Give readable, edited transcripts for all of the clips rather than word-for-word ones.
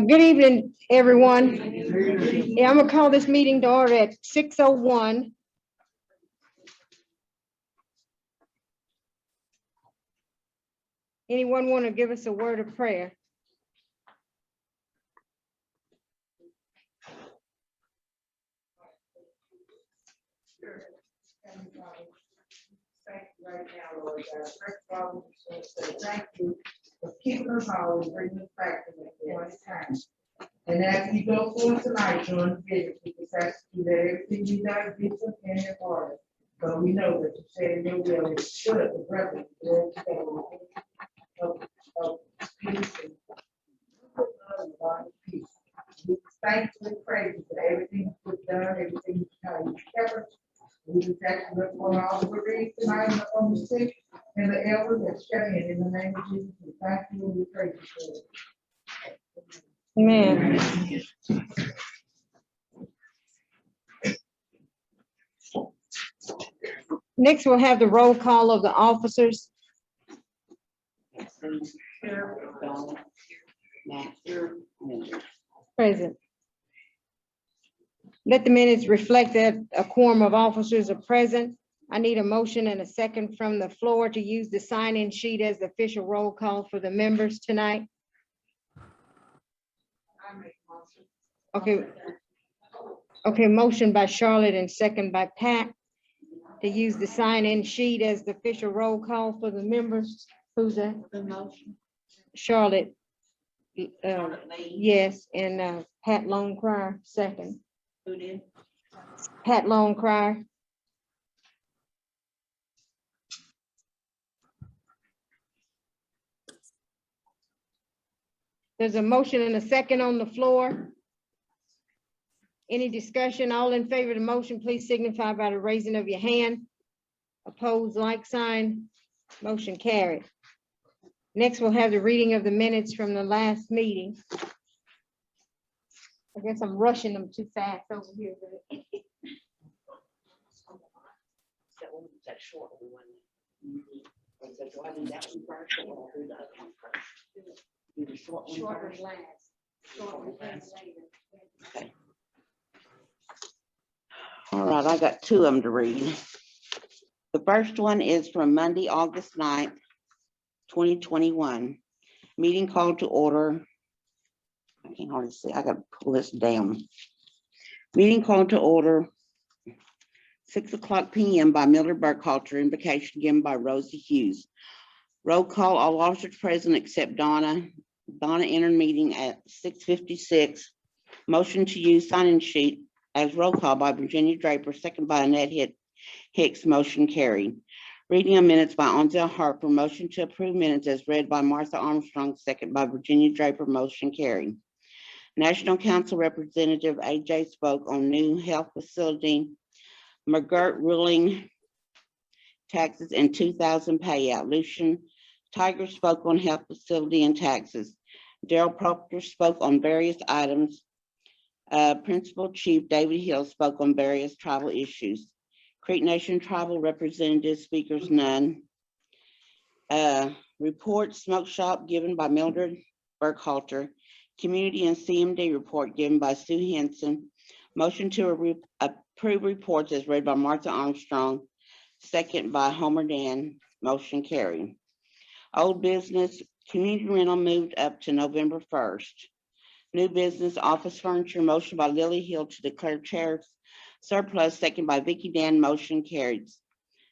Good evening, everyone. Yeah, I'm gonna call this meeting to order at 6:01. Anyone want to give us a word of prayer? Thank you right now, Lord God. First of all, we just want to say thank you for keeping us all and bringing us back to that point in time. And as we go forward tonight, during the visit, we just ask you that everything you guys get to in your order. But we know that you said in your will, it's should the brother go together of peace and peace. We thank you and praise you for everything you've done, everything you've kept us. We just ask you to for all the readings tonight on the sick and the elders that shut in the name of Jesus. We thank you and we praise you for it. Amen. Next, we'll have the roll call of the officers. Present. Let the minutes reflect that a quorum of officers are present. I need a motion and a second from the floor to use the sign-in sheet as the official roll call for the members tonight. Okay. Okay, motion by Charlotte and second by Pat to use the sign-in sheet as the official roll call for the members. Who's that? The motion. Charlotte. Yes, and Pat Longcrier, second. Who did? Pat Longcrier. There's a motion and a second on the floor. Any discussion? All in favor of the motion, please signify by the raising of your hand. Opposed, like sign. Motion carried. Next, we'll have the reading of the minutes from the last meeting. I guess I'm rushing them too fast over here. That short one. So I do that one first, or I'll do the other one first. Do the short one Shorter first. last. Shorter last later. Okay. All right, I got two of them to read. The first one is from Monday, August 9th, 2021. Meeting called to order. I can't hardly see. I got to pull this down. Meeting called to order 6:00 p.m. by Mildred Burkhalter. Invocation given by Rosie Hughes. Roll call, all officers present except Donna. Donna entered meeting at 6:56. Motion to use sign-in sheet as roll call by Virginia Draper, second by Annette Hicks. Motion carried. Reading of minutes by Onzel Harper. Motion to approve minutes as read by Martha Armstrong, second by Virginia Draper. Motion carried. National Council Representative AJ spoke on new health facility, McGirt ruling, taxes, and 2000 payout. Lucian Tiger spoke on health facility and taxes. Daryl Proctor spoke on various items. Principal Chief David Hill spoke on various tribal issues. Creek Nation tribal representative speakers none. Report smoke shop given by Mildred Burkhalter. Community and CMD report given by Sue Henson. Motion to approve reports as read by Martha Armstrong, second by Homer Dan. Motion carried. Old business, community rental moved up to November 1st. New business, office furniture, motion by Lily Hill to declare chairs surplus, second by Vicky Dan. Motion carried.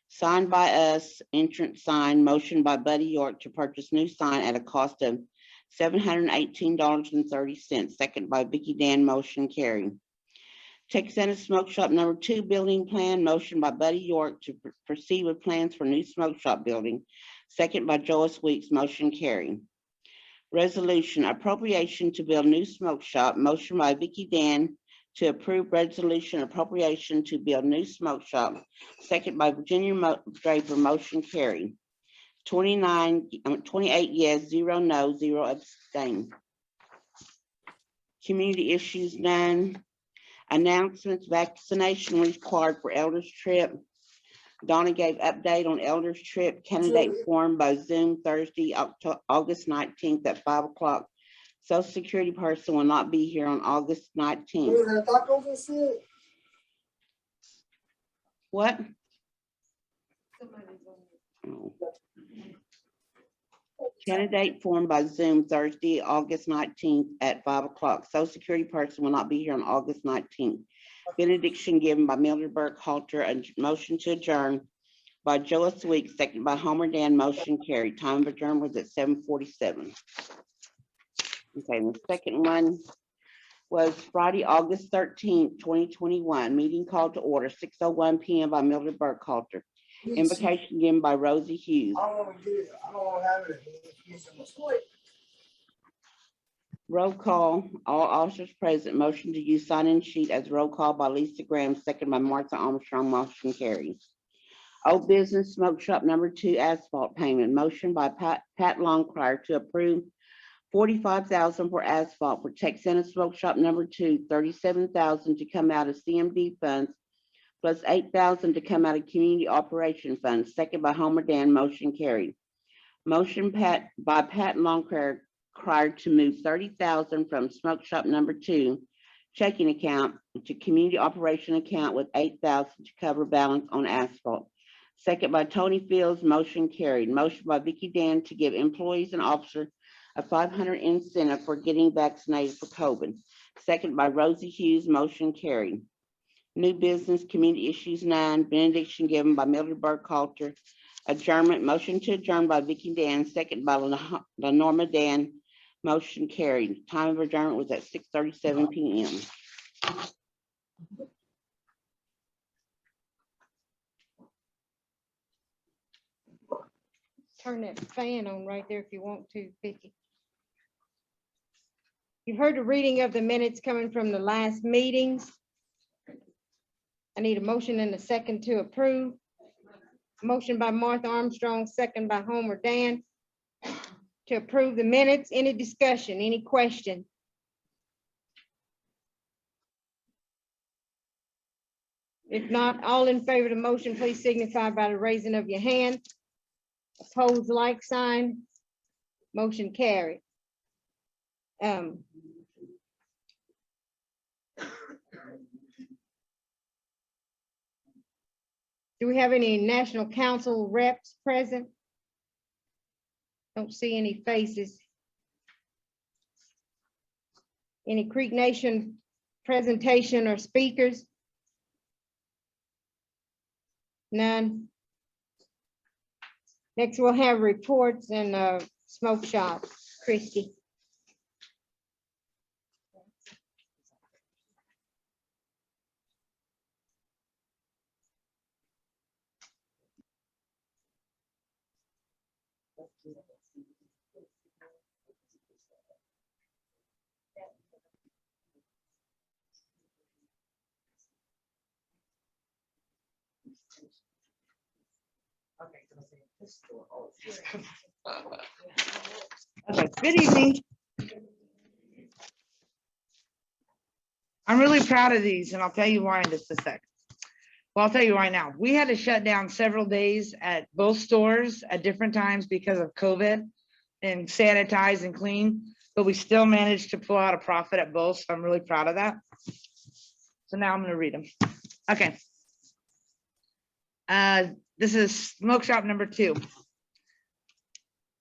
Signed by us, entrance sign, motion by Buddy York to purchase new sign at a cost of $718.30, second by Vicky Dan. Motion carried. Texana Smoke Shop number 2 building plan, motion by Buddy York to proceed with plans for new smoke shop building, second by Joyce Weeks. Motion carried. Resolution appropriation to build new smoke shop, motion by Vicky Dan to approve resolution appropriation to build new smoke shop, second by Virginia Draper. Motion carried. 28 yes, 0 no, 0 abstain. Community issues none. Announcements, vaccination required for elders trip. Donna gave update on elders trip, candidate form by Zoom Thursday, August 19th at 5 o'clock Social Security person will not be here on August 19th. What? Oh. Candidate formed by Zoom Thursday, August 19th at 5 o'clock. Social Security person will not be here on August 19th. Benediction given by Mildred Burke Halter, a motion to adjourn by Joyce Weeks, second by Homer Dan, motion carried. Time of adjournment was at 7:47. Okay, and the second one was Friday, August 13th, 2021. Meeting called to order, 6:01 PM by Mildred Burke Halter. Invocation given by Rosie Hughes. Roll call, all officers present. Motion to use sign-in sheet as roll call by Lisa Graham, second by Martha Armstrong, motion carries. Old business smoke shop number 2 asphalt payment. Motion by Pat Longcrier to approve $45,000 for asphalt for Texana smoke shop number 2, $37,000 to come out of CMD funds, plus $8,000 to come out of community operation funds. Second by Homer Dan, motion carried. Motion by Pat Longcrier to move $30,000 from smoke shop number 2 checking account to community operation account with $8,000 to cover balance on asphalt. Second by Tony Fields, motion carried. Motion by Vicky Dan to give employees and officers a $500 incentive for getting vaccinated for COVID. Second by Rosie Hughes, motion carried. New business, community issues 9, benediction given by Mildred Burke Halter. Adjournment, motion to adjourn by Vicky Dan, second by Lenorma Dan, motion carried. Time of adjournment was at 6:37 PM. Turn that fan on right there if you want to, Vicky. You've heard the reading of the minutes coming from the last meetings. I need a motion and a second to approve. Motion by Martha Armstrong, second by Homer Dan to approve the minutes. Any discussion, any question? If not, all in favor of the motion, please signify by the raising of your hand. Opposed, like sign. Motion carried. Do we have any national council reps present? Don't see any faces. Any Creek Nation presentation or speakers? None. Next, we'll have reports and smoke shop. Christie. Okay, good evening. I'm really proud of these, and I'll tell you why in just a sec. Well, I'll tell you right now. We had to shut down several days at both stores at different times because of COVID and sanitize and clean, but we still managed to pull out a profit at both, so I'm really proud of that. So now I'm going to read them. Okay. This is smoke shop number 2.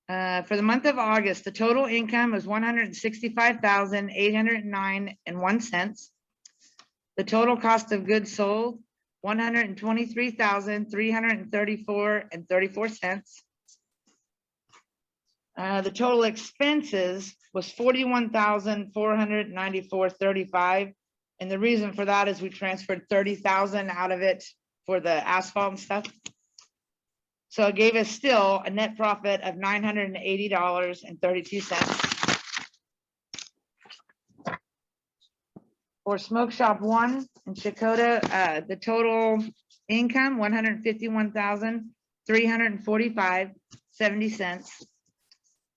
For the month of August, the total income was $165,809.01. The total cost of goods sold, $123,334.34. The total expenses was $41,494.35. And the reason for that is we transferred $30,000 out of it for the asphalt and stuff. So it gave us still a net profit of $980.32. For Smoke Shop 1 in Chakota, the total income, $151,345.70.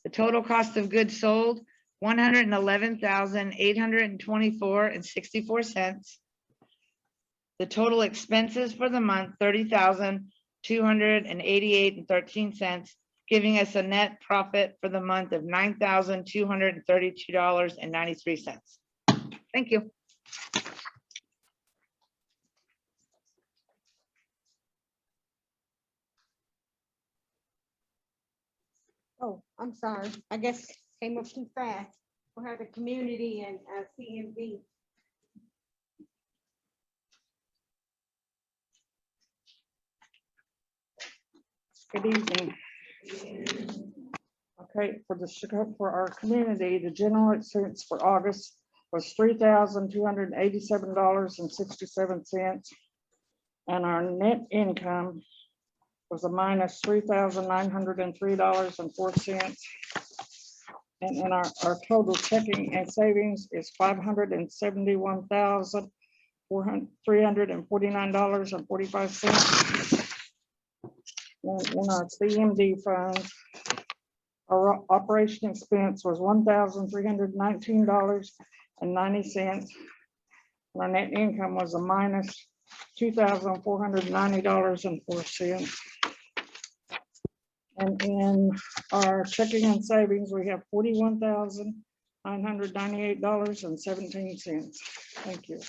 The total cost of goods sold, $111,824.64. The total expenses for the month, $30,288.13. giving us a net profit for the month of $9,232.93. Thank you. Oh, I'm sorry. I guess came up too fast. We'll have the community and CMB. Good evening. Okay, for our community, the general expense for August was $3,287.67. And our net income was a minus $3,903.04. And then our total checking and savings is $571,349.45. In our CMD fund, our operation expense was $1,319.90. Our net income was a minus $2,490.04. And in our checking and savings, we have $41,998.17. Thank you.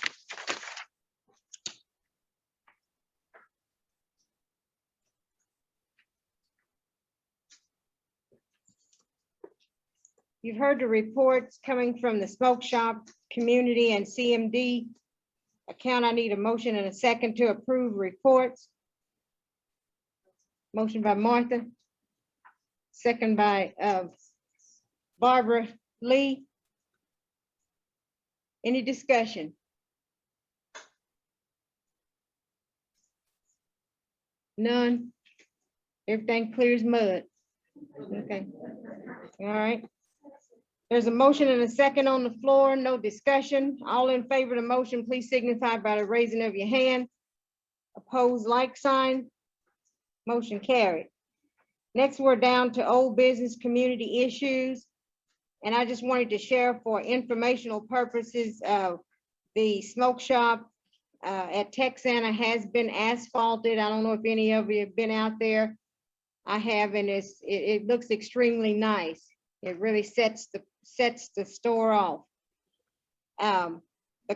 You've heard the reports coming from the smoke shop, community and CMD account. I need a motion and a second to approve reports. Motion by Martha. Second by Barbara Lee. Any discussion? None. Everything clear as mud. Okay. All right. There's a motion and a second on the floor, no discussion. All in favor of the motion, please signify by the raising of your hand. Opposed, like sign. Motion carried. Next, we're down to old business community issues. And I just wanted to share for informational purposes, the smoke shop at Texana has been asphalted. I don't know if any of you have been out there. I have, and it looks extremely nice. It really sets the store off. The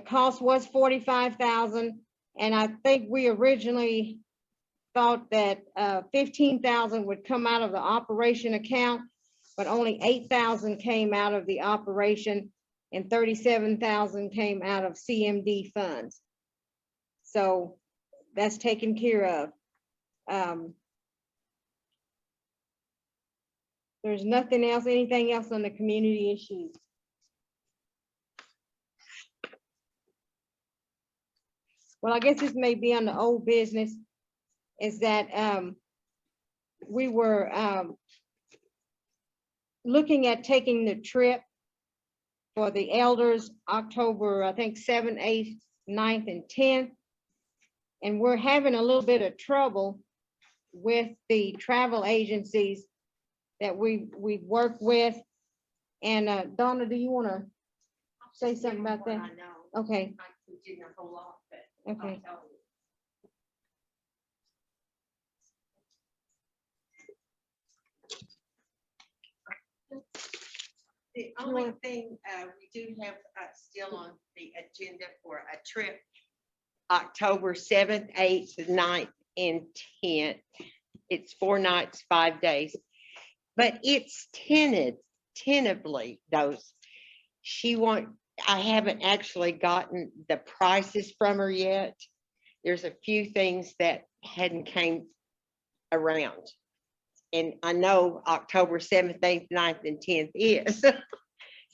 cost was $45,000, and I think we originally thought that $15,000 would come out of the operation account, but only $8,000 came out of the operation and $37,000 came out of CMD funds. So that's taken care of. There's nothing else, anything else on the community issues? Well, I guess this may be on the old business, is that we were looking at taking the trip for the elders October, I think 7th, 8th, 9th, and 10th. And we're having a little bit of trouble with the travel agencies that we work with. And Donna, do you want to say something about that? Okay. Okay. The only thing we do have still on the agenda for a trip, October 7th, 8th, 9th, and 10th. It's 4 nights, 5 days. But it's tentatively those. I haven't actually gotten the prices from her yet. There's a few things that hadn't came around. And I know October 7th, 8th, 9th, and 10th is. So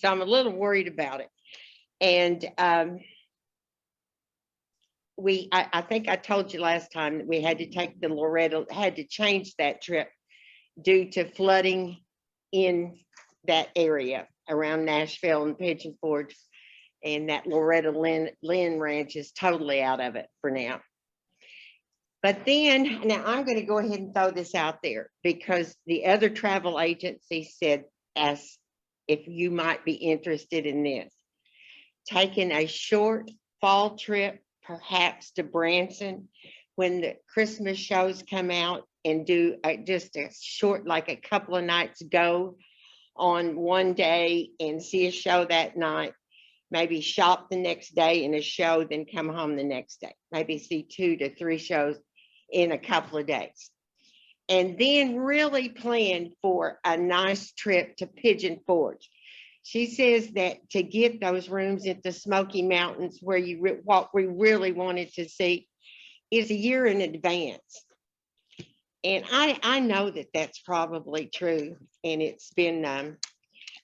I'm a little worried about it. And I think I told you last time that we had to take the Loretto, had to change that trip due to flooding in that area around Nashville and Pigeon Forge. And that Loretta Lynn Ranch is totally out of it for now. But then, now I'm going to go ahead and throw this out there because the other travel agency said, ask if you might be interested in this. Taking a short fall trip, perhaps to Branson, when the Christmas shows come out and do just a short, like a couple of nights go on one day and see a show that night. Maybe shop the next day in a show, then come home the next day. Maybe see 2 to 3 shows in a couple of days. And then really plan for a nice trip to Pigeon Forge. She says that to get those rooms at the Smoky Mountains where what we really wanted to see is a year in advance. And I know that that's probably true, and it's been,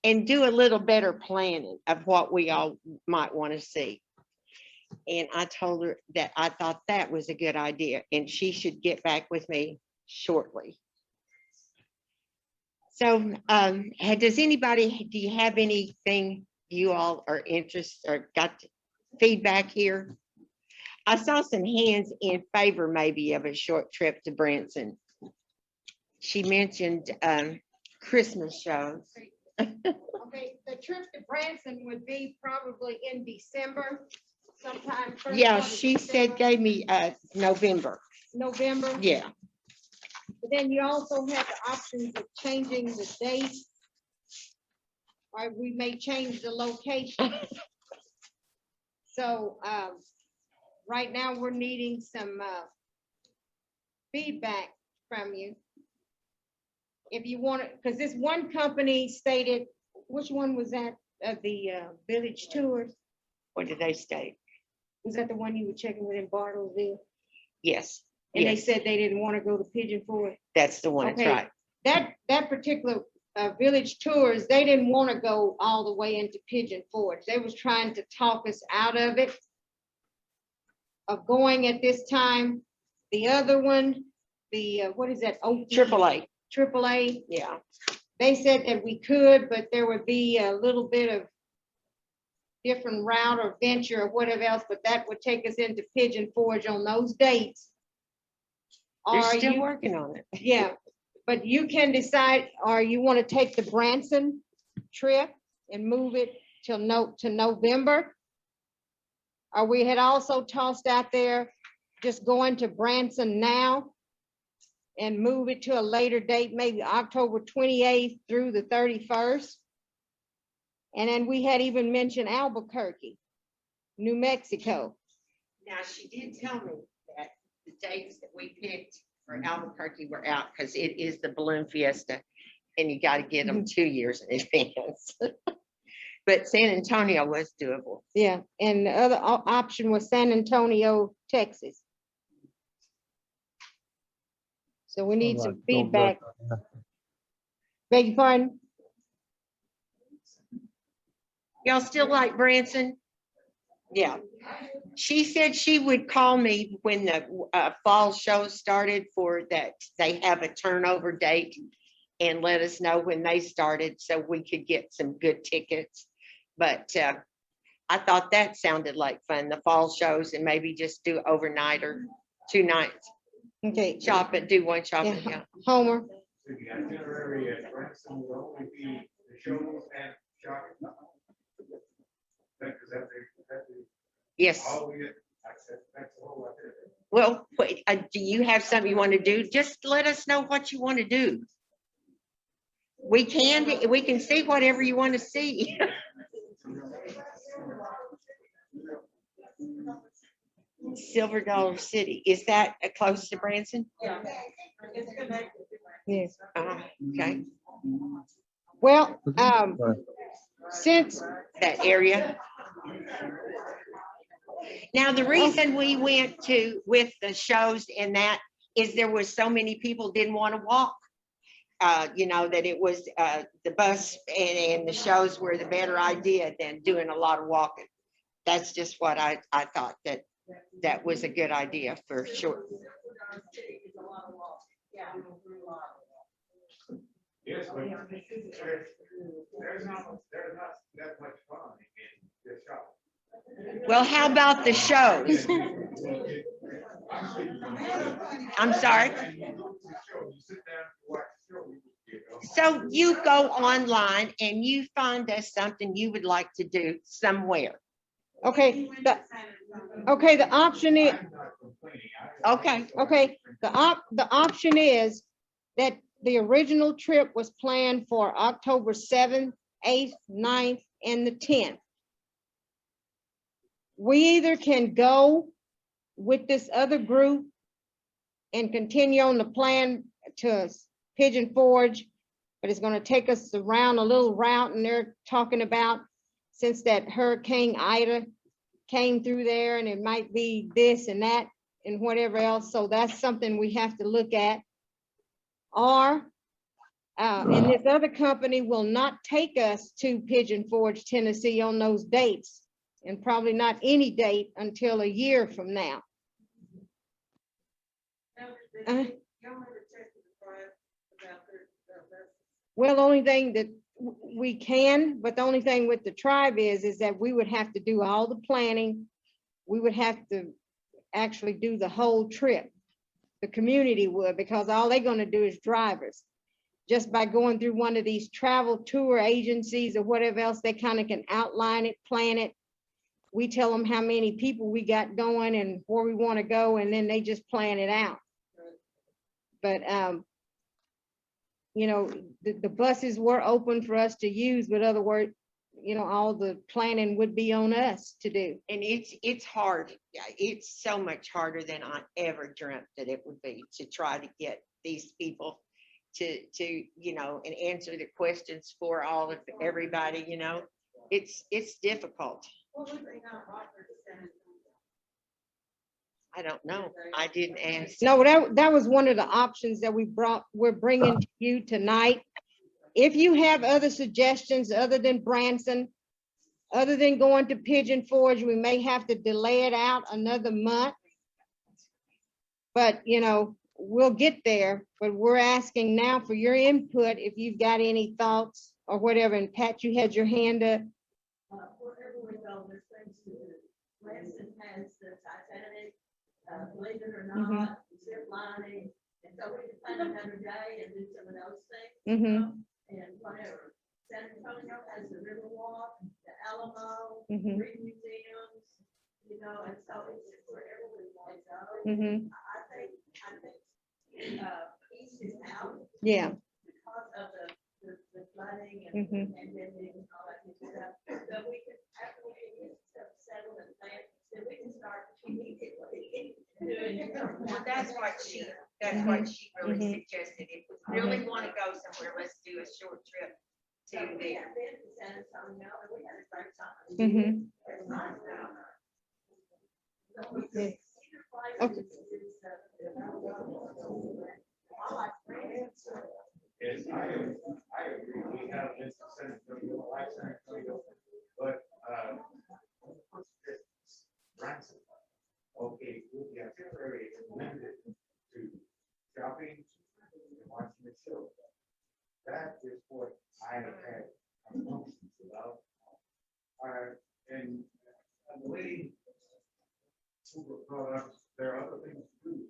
and do a little better planning of what we all might want to see. And I told her that I thought that was a good idea, and she should get back with me shortly. So, does anybody, do you have anything you all are interested or got feedback here? I saw some hands in favor maybe of a short trip to Branson. She mentioned Christmas shows. Okay, the trip to Branson would be probably in December, sometime. first Yeah, part of she said, December, gave me November. November. Yeah, But then you also have the options of changing the date. Or we may change the location. So, right now, we're needing some feedback from you. If you want it, because this one company stated, which one was that, the Village Tours? what did they state? Was that the one you were checking with in Bartlesville? Yes. And they Yes, said they didn't want to go to Pigeon Forge. that's the one, that's Okay. right. That particular Village Tours, they didn't want to go all the way into Pigeon Forge. They was trying to talk us out of it, of going at this time. The other one, the, what is that? AAA, AAA, yeah. they said that we could, but there would be a little bit of different route or venture or whatever else, but that would take us into Pigeon Forge on those dates. They're Or still you, working on it. yeah, but you can decide, or you want to take the Branson trip and move it to November. Or we had also tossed out there, just going to Branson now and move it to a later date, maybe October 28th through the 31st. And then we had even mentioned Albuquerque, New Mexico. Now, she did tell me that the dates that we picked for Albuquerque were out because it is the Balloon Fiesta and you got to get them 2 years in advance. But San Antonio was doable. Yeah, and the other option was San Antonio, Texas. So we need some feedback. Beg your pardon? Y'all still like Branson? Yeah. She said she would call me when the fall show started for that. They have a turnover date and let us know when they started so we could get some good tickets. But I thought that sounded like fun, the fall shows, and maybe just do overnight or 2 nights. Okay, Shop it, do one shopping, Yeah. yeah. Homer, So the itinerary at Branson will only be the shows and shopping. Because that's Yes. all we get, that's the whole idea. Well, wait, do you have something you want to do? Just let us know what you want to do. We can see whatever you want to see. Silver Dollar City, is that close to Branson? yes. Okay, Well, since, that area. Now, the reason we went to with the shows and that is there was so many people didn't want to walk. You know, that it was the bus and the shows were the better idea than doing a lot of walking. That's just what I thought, that was a good idea for sure. Yes, but there's not that much fun in this shop. Well, how about the shows? I'm sorry. You sit down and watch the show, you know. So you go online and you find us something you would like to do somewhere. Okay, the option is, I'm not complaining. I- Okay. okay, the option is that the original trip was planned for October 7th, 8th, 9th, and the 10th. We either can go with this other group and continue on the plan to Pigeon Forge, but it's gonna take us around a little route, and they're talking about, since that Hurricane Ida came through there, and it might be this and that and whatever else, so that's something we have to look at. Or, and this other company will not take us to Pigeon Forge, Tennessee on those dates, and probably not any date until a year from now. Uh, Well, the only thing that we can, but the only thing with the tribe is that we would have to do all the planning. We would have to actually do the whole trip. The community would, because all they're gonna do is drivers. Just by going through one of these travel tour agencies or whatever else, they kind of can outline it, plan it. We tell them how many people we got going and where we want to go, and then they just plan it out. But, you know, the buses were open for us to use, but other word, you know, all the planning would be on us to do. And it's hard. Yeah, it's so much harder than I ever dreamt that it would be to try to get these people to, you know, and answer the questions for all of everybody, you know. It's difficult. I don't know. I didn't ask. No, that was one of the options that we're bringing to you tonight. If you have other suggestions other than Branson, other than going to Pigeon Forge, we may have to delay it out another month. But, you know, we'll get there, but we're asking now for your input, if you've got any thoughts or whatever. And Pat, you had your hand up. Wherever we go, there's things to do. Branson has the Titanic, believe it or Mhm. not, zip lining, and so we can find another day and do some of those things. Mm-hmm, And whatever. San Antonio has the Riverwalk, the Alamo, mm-hmm, three museums, you know, and so it's just wherever we want to go. mm-hmm, I think, East is out yeah, because of the flooding and mm-hmm. pandemic and all that good stuff. So we can, after we get this stuff settled and planned, then we can start immediately doing it. Well, that's what she really suggested. If we really want to go somewhere, let's do a short trip to So we there. have been to San Antonio and we had a great time. Mm-hmm. It's nice down there. So we Yeah. can see the places Okay. and do stuff. I like France. Yes, I agree. We have this San Antonio, I like San Antonio, but, Branson. Okay, with the itinerary is limited to shopping and watching the show. That is what I have had emotions about. And the lady who brought up, there are other things to do.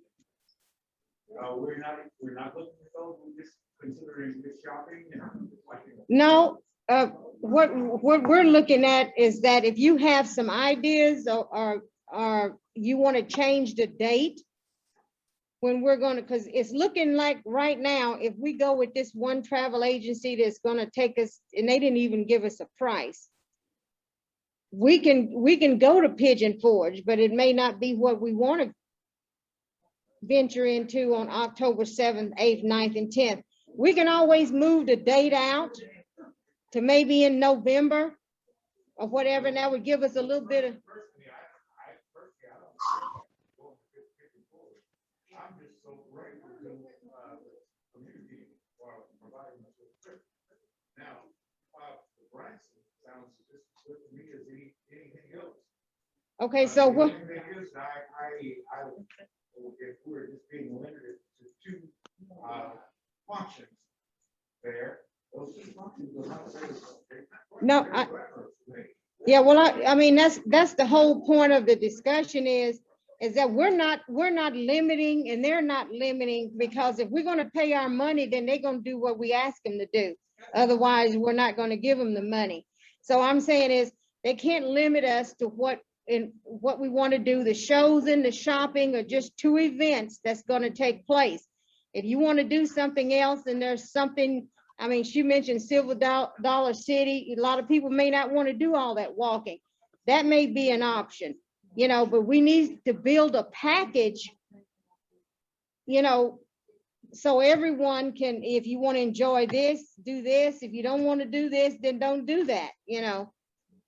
We're not looking at those, we're just considering just shopping and watching. No, what we're looking at is that if you have some ideas or you want to change the date when we're gonna, because it's looking like right now, if we go with this one travel agency that's gonna take us, and they didn't even give us a price. We can go to Pigeon Forge, but it may not be what we want to venture into on October 7th, 8th, 9th, and 10th. We can always move the date out to maybe in November or whatever, and that would give us a little bit of, Personally, I personally, I don't care going to Pigeon Forge. I'm just so grateful to, the community for providing us with trip. Now, the Branson sounds just as good to me as anything else. okay, so The what, only thing is, if we're just being limited to two, functions there, those two functions are not very. No, yeah, well, I mean, that's the whole point of the discussion is that we're not limiting and they're not limiting, because if we're gonna pay our money, then they're gonna do what we ask them to do. Otherwise, we're not gonna give them the money. So I'm saying is they can't limit us to what we want to do. The shows and the shopping are just two events that's gonna take place. If you want to do something else and there's something, I mean, she mentioned Dollar City, a lot of people may not want to do all that walking. That may be an option, you know, but we need to build a package, you know, so everyone can, if you want to enjoy this, do this. If you don't want to do this, then don't do that, you know.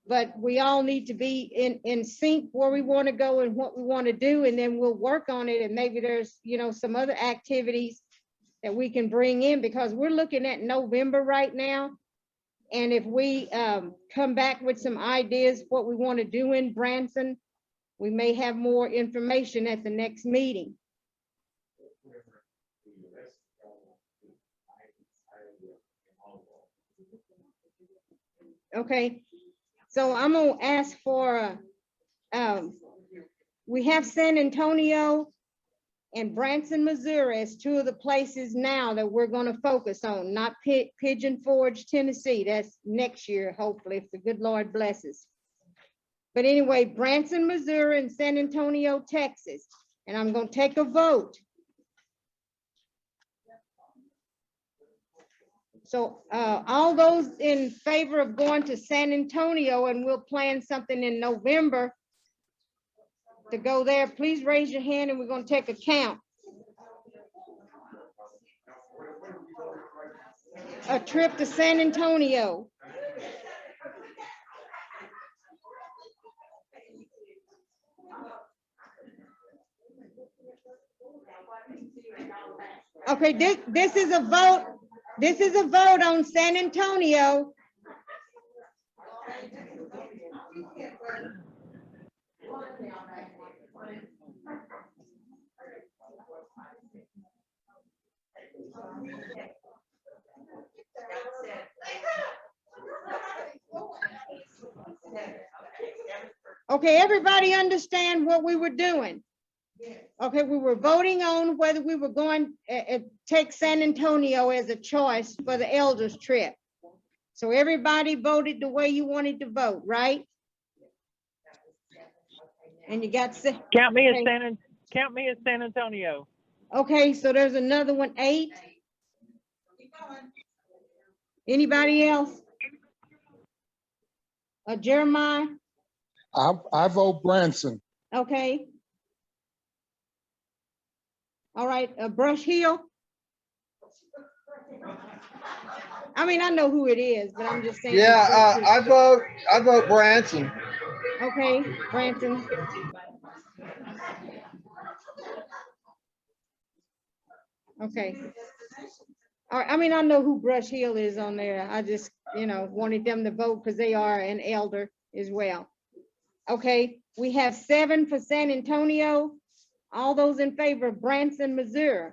But we all need to be in sync where we want to go and what we want to do, and then we'll work on it. And maybe there's, you know, some other activities that we can bring in, because we're looking at November right now. And if we come back with some ideas, what we want to do in Branson, we may have more information at the next meeting. Okay, so I'm gonna ask for, we have San Antonio and Branson, Missouri as two of the places now that we're gonna focus on, not Pigeon Forge, Tennessee. That's next year, hopefully, if the good Lord blesses. But anyway, Branson, Missouri and San Antonio, Texas. And I'm gonna take a vote. So all those in favor of going to San Antonio, and we'll plan something in November to go there, please raise your hand and we're gonna take a count. A trip to San Antonio. Okay, this is a vote. This is a vote on San Antonio. Okay, everybody understand what we were doing? Okay, we were voting on whether we were going to take San Antonio as a choice for the elders trip. So everybody voted the way you wanted to vote, right? And you got Count me as okay. San Antonio. Okay, so there's another one, 8. Anybody else? Jeremiah? I vote Branson. Okay. All right, Brush Hill. I mean, I know who it is, but I'm just saying. Yeah, I vote Branson. Okay, Branson. Okay. All right, I mean, I know who Brush Hill is on there. I just, you know, wanted them to vote because they are an elder as well. Okay, we have 7 for San Antonio. All those in favor of Branson, Missouri.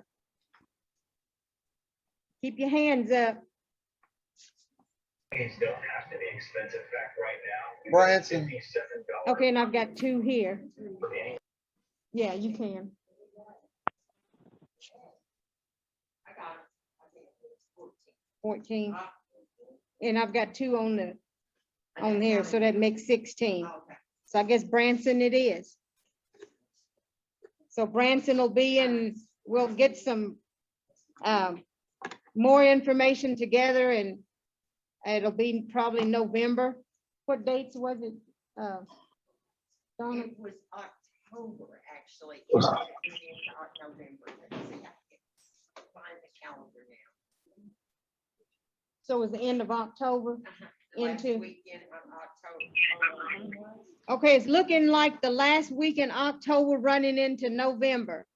Keep your hands up. Things don't have to be expensive fact right now. Branson. Okay, and I've got 2 here. Yeah, you can. I got 14. And I've got 2 on there, so that makes 16. So I guess Branson it is. So Branson will be in, we'll get some more information together, and it'll be probably November. What dates was it? Donna? It was October, actually. It was in November. Let's see, I can find the calendar now. So it was the end of October The last into. weekend of October. Okay, it's looking like the last week in October running into November.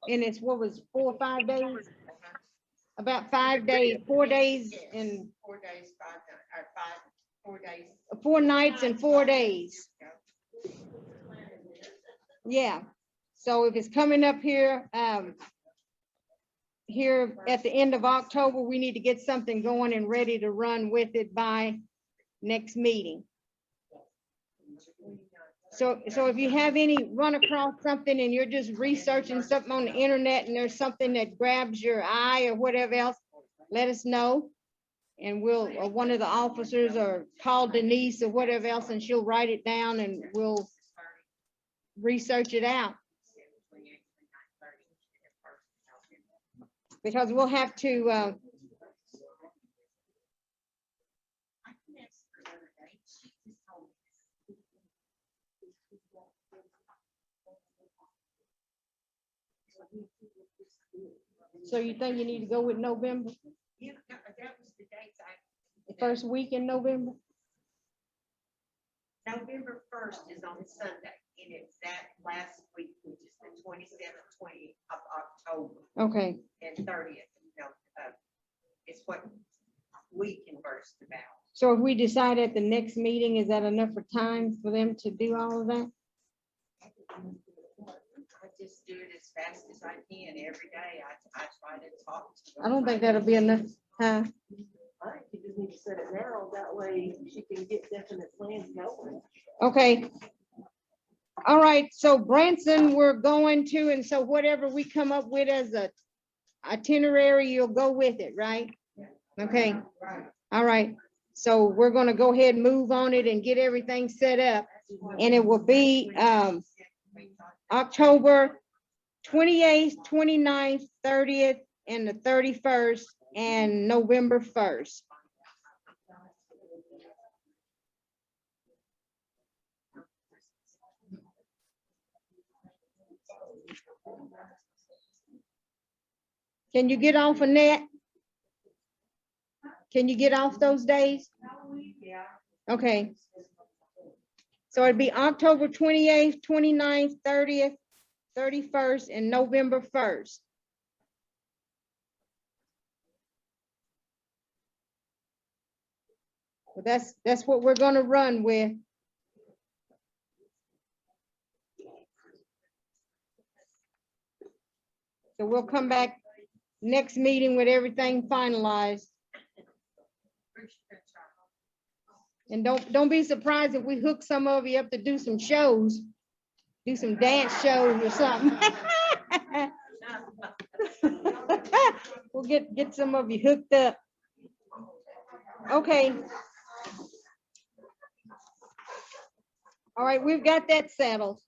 And it's, what was 4 or 5 days? About 5 days, 4 days Yes, and 4 days, 5 nights, or 4 days. 4 nights and 4 days. Yeah, so if it's coming up here, here at the end of October, we need to get something going and ready to run with it by next meeting. So if you have any, run across something and you're just researching something on the internet and there's something that grabs your eye or whatever else, let us know. And we'll, or one of the officers, or call Denise or whatever else, and she'll write it down and we'll research it out. Because we'll have to, so you think you need to go with November, Yeah, that was the dates the first week in November? November 1st is on Sunday, and it's that last week, which is the 27th, 20th of October, Okay, and 30th, is what we conversed about. so if we decide at the next meeting, is that enough for time for them to do all of that? I just do it as fast as I can every day. I try to talk to them. I don't think that'll be enough time. I think you just need to set it now, that way she can get definite plans going. Okay. All right, so Branson, we're going to, and so whatever we come up with as a itinerary, you'll go with it, right? Okay, all right. So we're gonna go ahead and move on it and get everything set up. And it will be October 28th, 29th, 30th, and the 31st, and November 1st. Can you get off of net? Can you get off those days? Okay. So it'd be October 28th, 29th, 30th, 31st, and November 1st. Well, that's what we're gonna run with. So we'll come back next meeting with everything finalized. And don't be surprised if we hook some of you up to do some shows, do some dance shows or something. We'll get some of you hooked up. Okay. All right, we've got that settled.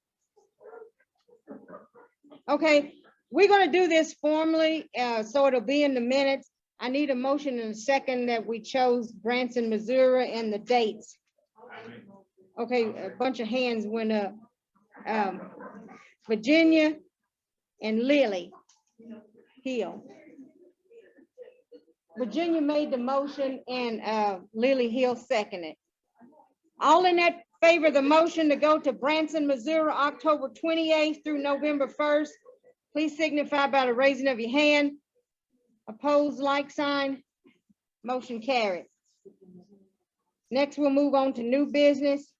Okay, we're gonna do this formally, so it'll be in the minutes. I need a motion and a second that we chose Branson, Missouri, and the dates. Okay, a bunch of hands went up. Virginia and Lily Hill. Virginia made the motion and Lily Hill seconded. All in that favor of the motion to go to Branson, Missouri, October 28th through November 1st, please signify by the raising of your hand. Opposed, like sign. Motion carried. Next, we'll move on to new business,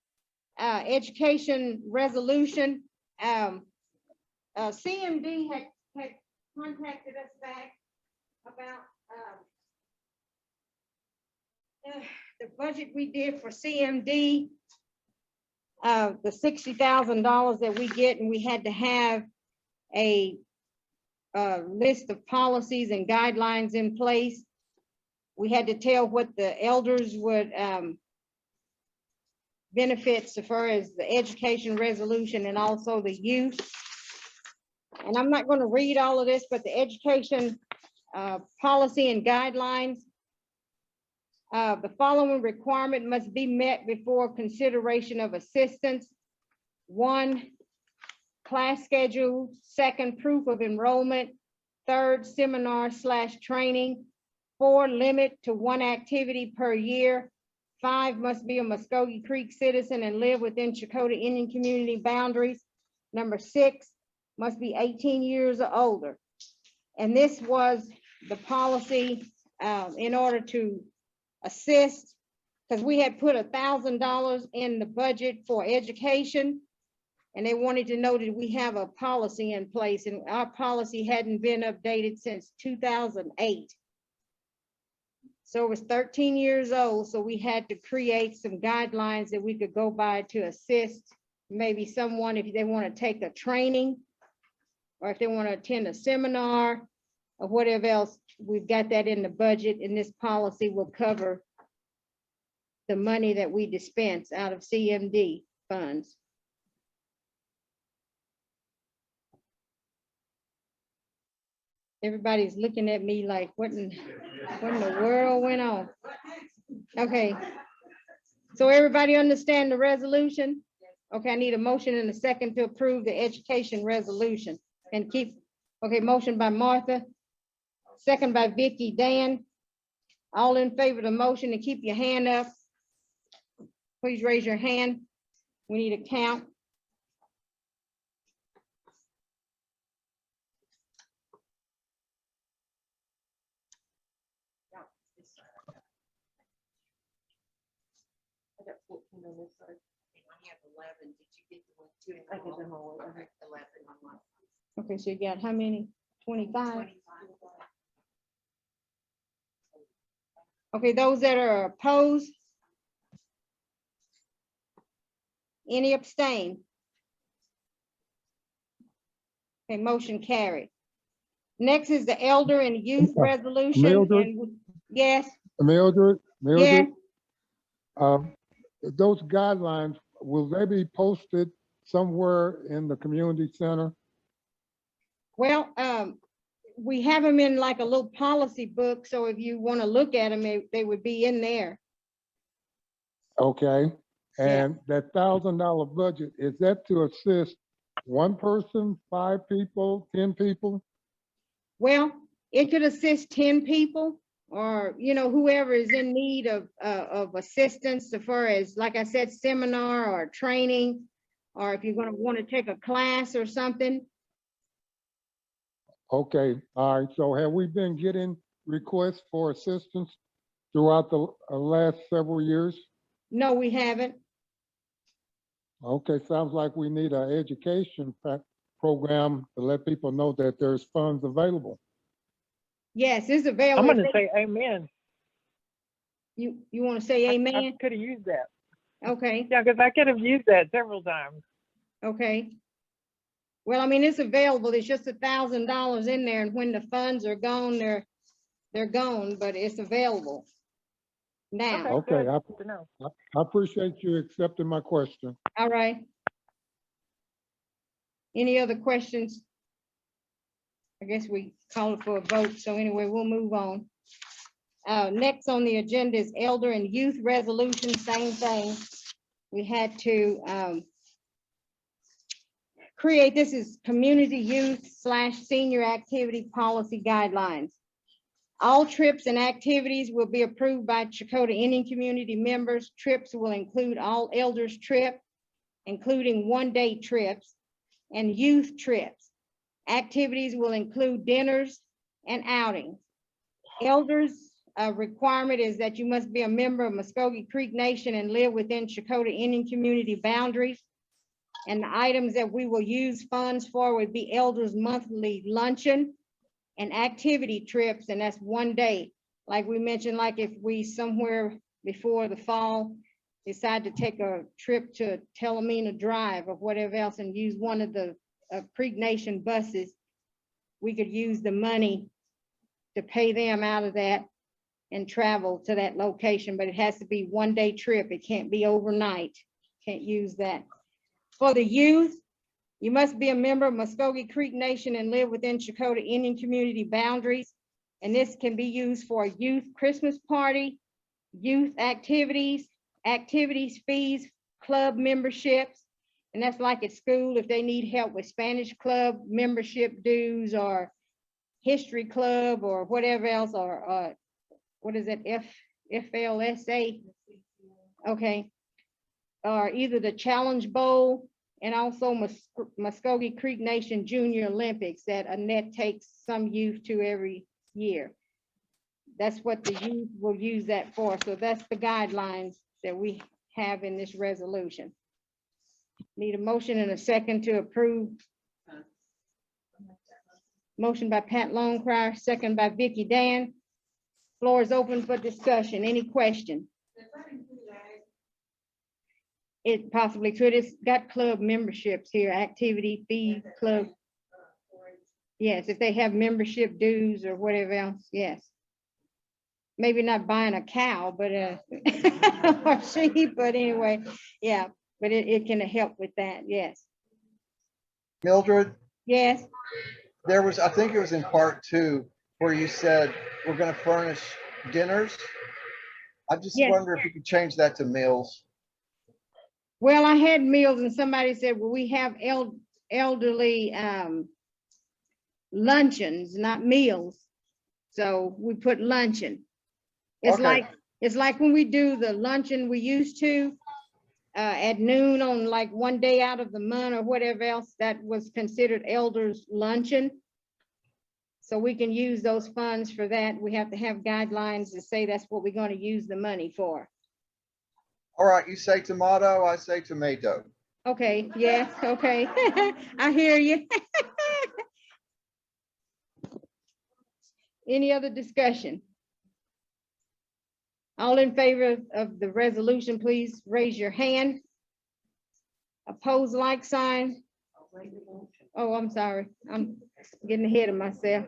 education resolution. CMD had contacted us back about the budget we did for CMD, the $60,000 that we get, and we had to have a list of policies and guidelines in place. We had to tell what the elders would benefits as far as the education resolution and also the youth. And I'm not going to read all of this, but the education policy and guidelines. The following requirement must be met before consideration of assistance. 1, class schedule. 2, proof of enrollment. 3, seminar/training. 4, limit to 1 activity per year. 5, must be a Muskogee Creek citizen and live within Chakotah Indian community boundaries. Number 6, must be 18 years or older. And this was the policy in order to assist, because we had put $1,000 in the budget for education. And they wanted to know that we have a policy in place, and our policy hadn't been updated since 2008. So it was 13 years old, so we had to create some guidelines that we could go by to assist maybe someone if they want to take a training or if they want to attend a seminar or whatever else. we've got that in the budget, and this policy will cover the money that we dispense out of CMD funds. Everybody's looking at me like, what in the world went on? Okay. So everybody understand the resolution? Okay, I need a motion and a second to approve the education resolution and keep, okay, motion by Martha, second by Vicky, Dan. All in favor of the motion, and keep your hand up. Please raise your hand. We need a count. I got 14 on this side. And I have 11. Did you get the one, 2 and 11? Okay, 11 on mine. Okay, so you got how many? 25? 25. Okay, those that are opposed? Any abstain? Okay, motion carried. Next is the elder and youth resolution. Mildred? and- Yes, Mildred, yes. those guidelines, will they be posted somewhere in the community center? Well, we have them in like a little policy book, so if you want to look at them, they would be in there. Okay, Yeah. and that $1,000 budget, is that to assist one person, 5 people, 10 people? Well, it could assist 10 people or, whoever is in need of assistance as far as, like I said, seminar or training, or if you're going to want to take a class or something. Okay, all right, so have we been getting requests for assistance throughout the last several years? No, we haven't. Okay, sounds like we need an education program to let people know that there's funds available. Yes, it's I'm available. gonna say amen. You want to say I amen? could have used that. Okay, Yeah, because I could have used that several times. okay. Well, I mean, it's available. It's just $1,000 in there, and when the funds are gone, they're gone, but it's available now. Okay, good. Good to know. I appreciate you accepting my question. All right. Any other questions? I guess we call it for a vote. So anyway, we'll move on. Next on the agenda is elder and youth resolution, same thing. We had to create, this is community youth / senior activity policy guidelines. All trips and activities will be approved by Chakotah Indian community members. Trips will include all elders trip, including one-day trips, and youth trips. Activities will include dinners and outings. Elders requirement is that you must be a member of Muskogee Creek Nation and live within Chakotah Indian community boundaries. And the items that we will use funds for would be elders monthly luncheon and activity trips, and that's one day. Like we mentioned, like if we somewhere before the fall decide to take a trip to Telemina Drive or whatever else and use one of the Creek Nation buses, we could use the money to pay them out of that and travel to that location, but it has to be one-day trip. It can't be overnight. Can't use that. For the youth, you must be a member of Muskogee Creek Nation and live within Chakotah Indian community boundaries. And this can be used for a youth Christmas party, youth activities, fees, club memberships. And that's like at school, if they need help with Spanish club membership dues or history club or whatever else, or what is it, FLSA? Okay. Or either the Challenge Bowl and also Muskogee Creek Nation Junior Olympics that Annette takes some youth to every year. That's what the youth will use that for. So that's the guidelines that we have in this resolution. Need a motion and a second to approve. Motion by Pat Longcrier, second by Vicky Dan. Floor is open for discussion. Any question? It possibly could. It's got club memberships here, activity fee club. Yes, if they have membership dues or whatever else, yes. Maybe not buying a cow, but or sheep, but anyway, yeah, but it can help with that, yes. Mildred, Yes, there was, I think it was in part 2, where you said we're gonna furnish dinners. I just Yes. wonder if you could change that to meals. well, I had meals and somebody said, well, we have elderly luncheons, not meals. So we put luncheon. It's Okay. like when we do the luncheon we used to at noon on like one day out of the month or whatever else, that was considered elders luncheon. So we can use those funds for that. We have to have guidelines to say that's what we're going to use the money for. All right, you say tomato, I say tomato. Okay, yes, okay. I hear you. Any other discussion? All in favor of the resolution, please raise your hand. Oppose, like sign. Oh, I'm sorry. I'm getting ahead of myself.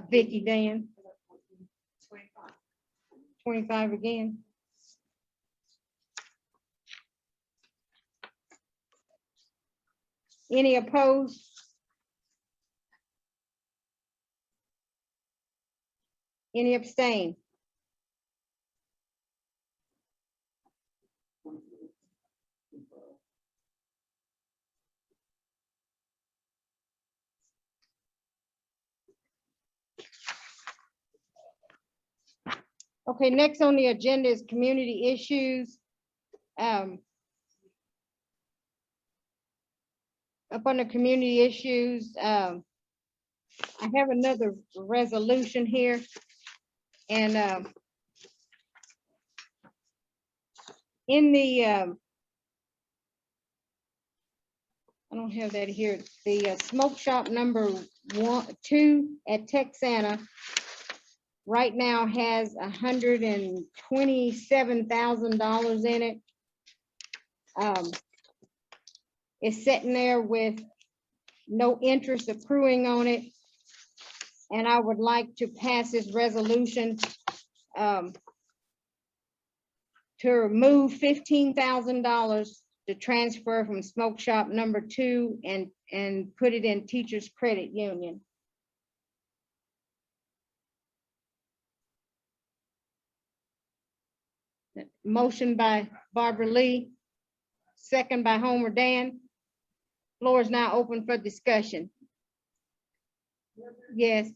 Vicky Dan. 25 again. Any opposed? Any abstain? Okay, next on the agenda is community issues. Up on the community issues, I have another resolution here. And in the, I don't have that here, the smoke shop number 2 at Texana right now has $127,000 in it. It's sitting there with no interest accruing on it. And I would like to pass this resolution to remove $15,000 to transfer from smoke shop number 2 and put it in teachers credit union. Motion by Barbara Lee, second by Homer Dan. Floor is now open for discussion. Yes.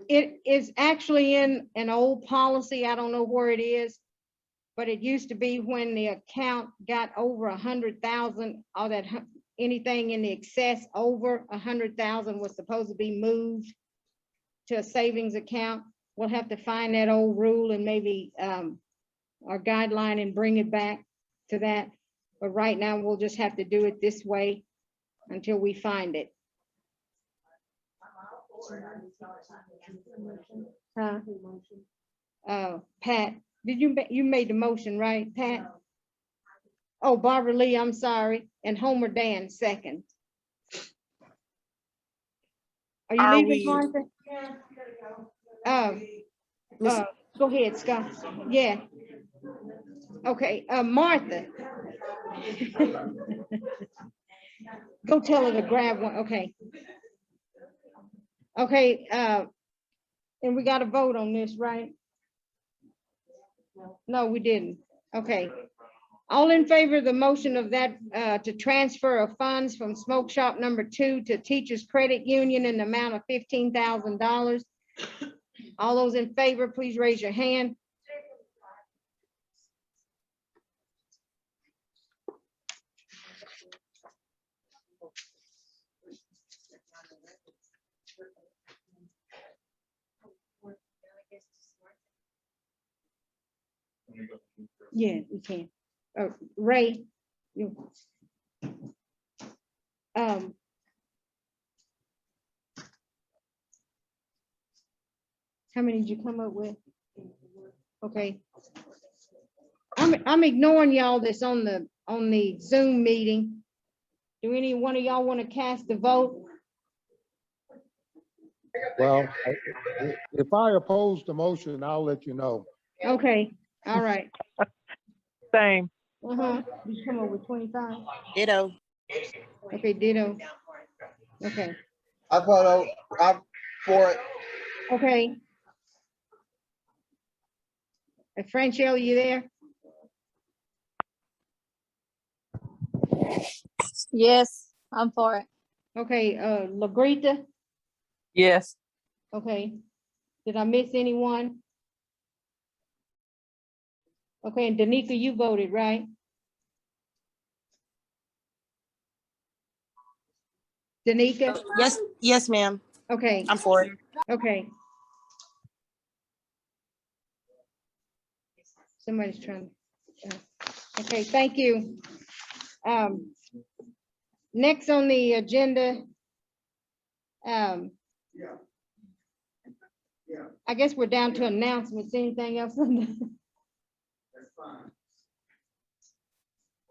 It is actually in an old policy. I don't know where it is, but it used to be when the account got over 100,000, all that, anything in the excess over 100,000 was supposed to be moved to a savings account. We'll have to find that old rule and maybe our guideline and bring it back to that. But right now, we'll just have to do it this way until we find it. Huh? Pat, did you made the motion, right, Pat? Oh, Barbara Lee, I'm sorry, and Homer Dan, second. Are you leaving, Martha? Go ahead, Scott. Yeah. Okay, Martha. Go tell her to grab one, okay. Okay, and we got to vote on this, right? No, we didn't. Okay. All in favor of the motion of that, to transfer of funds from smoke shop number 2 to teachers credit union in the amount of $15,000. All those in favor, please raise your hand. Yeah, we can. Ray, you. How many did you come up with? Okay. I'm ignoring y'all that's on the Zoom meeting. Do any one of y'all want to cast a vote? Well, if I oppose the motion, I'll let you know. Okay, all right. Same. You come up with 25? Ditto. Okay, ditto. Okay, I vote, I'm for it. okay. Franchelle, you there? Yes, I'm for it. Okay, Lagrita, Yes. okay. Did I miss anyone? Okay, and Danica, you voted, right? Danica, Yes, ma'am. okay, I'm for it. okay. Somebody's trying. Okay, thank you. Next on the agenda. I guess we're down to announcements. Anything else? That's fine.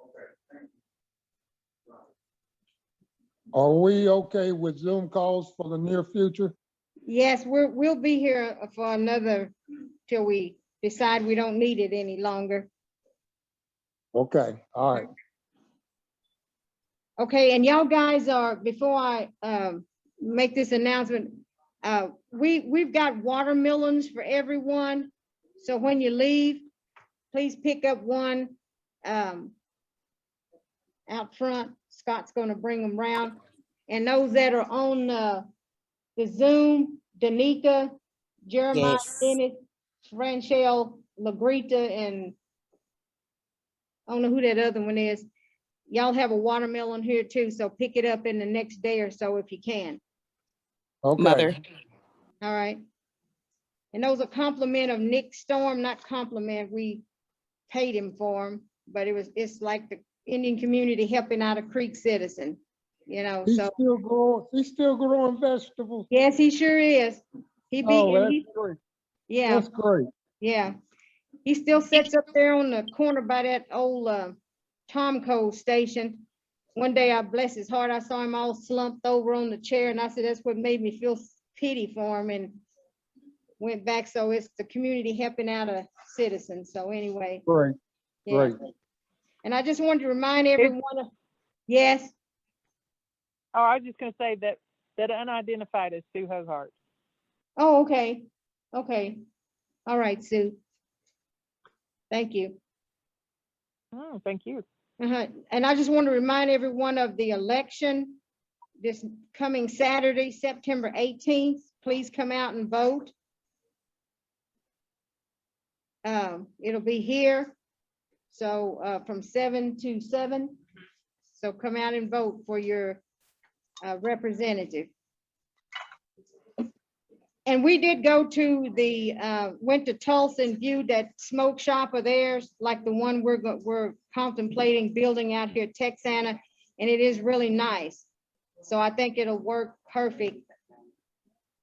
Okay, thank you. Are we okay with Zoom calls for the near future? Yes, we'll be here for another, till we decide we don't need it any longer. Okay, all right. Okay, and y'all guys are, before I make this announcement, we've got watermelons for everyone. So when you leave, please pick up one out front. Scott's gonna bring them around. And those that are on the Zoom, Danica, Jeremiah, Yes. Dennis, Franchelle, Lagrita, and I don't know who that other one is. Y'all have a watermelon here too, so pick it up in the next day or so if you can. Okay, All right. And those are compliment of Nick Storm, not compliment. We paid him for them, but it's like the Indian community helping out a Creek citizen, you know, he's so. still growing vegetables. Yes, he sure is. He be, Oh, and that's he, great. yeah, That's great. yeah. He still sits up there on the corner by that old Tomco station. One day, I bless his heart, I saw him all slumped over on the chair, and I said, that's what made me feel pity for him, and went back. So it's the community helping out a citizen. So anyway, Great, yeah. great. And I just wanted to remind everyone of, yes, Oh, I was just gonna say that unidentified is Sue Hohart. oh, okay, okay. All right, Sue. Thank you. Thank you. And I just want to remind everyone of the election this coming Saturday, September 18th. Please come out and vote. It'll be here. So from 7 to 7. So come out and vote for your representative. And we did go to went to Tulsa and viewed that smoke shop of theirs, like the one we're contemplating building out here at Texana, and it is really nice. So I think it'll work perfect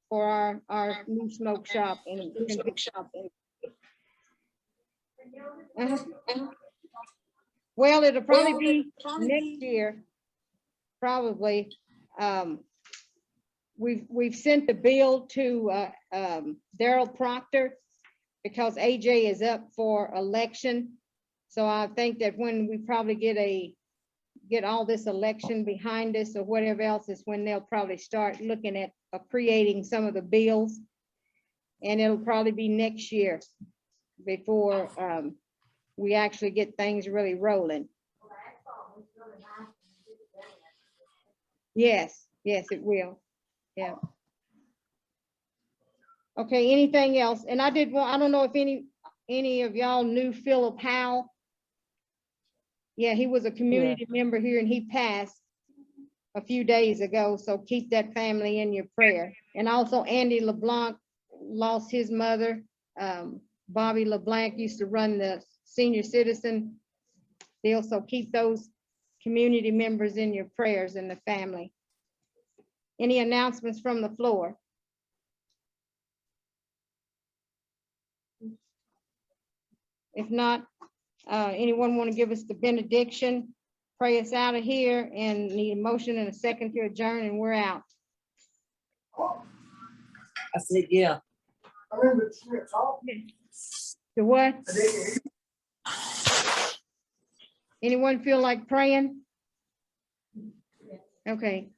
for our new smoke shop and well, it'll probably be next year, probably. We've sent the bill to Daryl Proctor because AJ is up for election. So I think that when we probably get all this election behind us or whatever else is when they'll probably start looking at creating some of the bills. And it'll probably be next year before we actually get things really rolling. Yes, yes, it will. Yeah. Okay, anything else? And I don't know if any of y'all knew Philip Howell. Yeah, he was a community member here and he passed a few days ago. So keep that family in your prayer. And also Andy LeBlanc lost his mother. Bobby LeBlanc used to run the senior citizen deal. So keep those community members in your prayers and the family. Any announcements from the floor? If not, anyone want to give us the benediction? Pray us out of here and need a motion and a second to adjourn and we're out. I said, yeah. The what? Anyone feel like praying? Okay.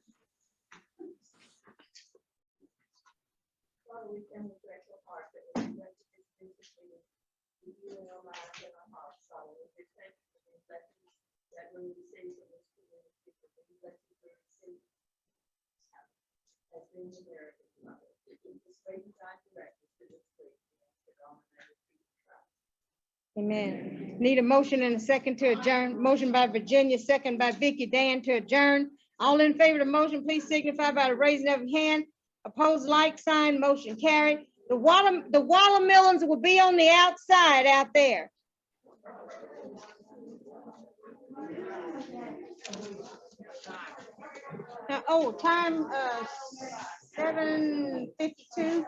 Father, we thank you for your heart that we went to this business meeting. You in our lives and our hearts, Father. We just thank you for the blessings that we receive from this community. We bless you for receiving. As in the American Father. We just wait and time direct us to this week. Amen. Need a motion and a second to adjourn. Motion by Virginia, second by Vicky Dan to adjourn. All in favor of the motion, please signify by the raising of your hand. Opposed, like sign, motion carried. The watermelons will be on the outside out there. Time 7:52.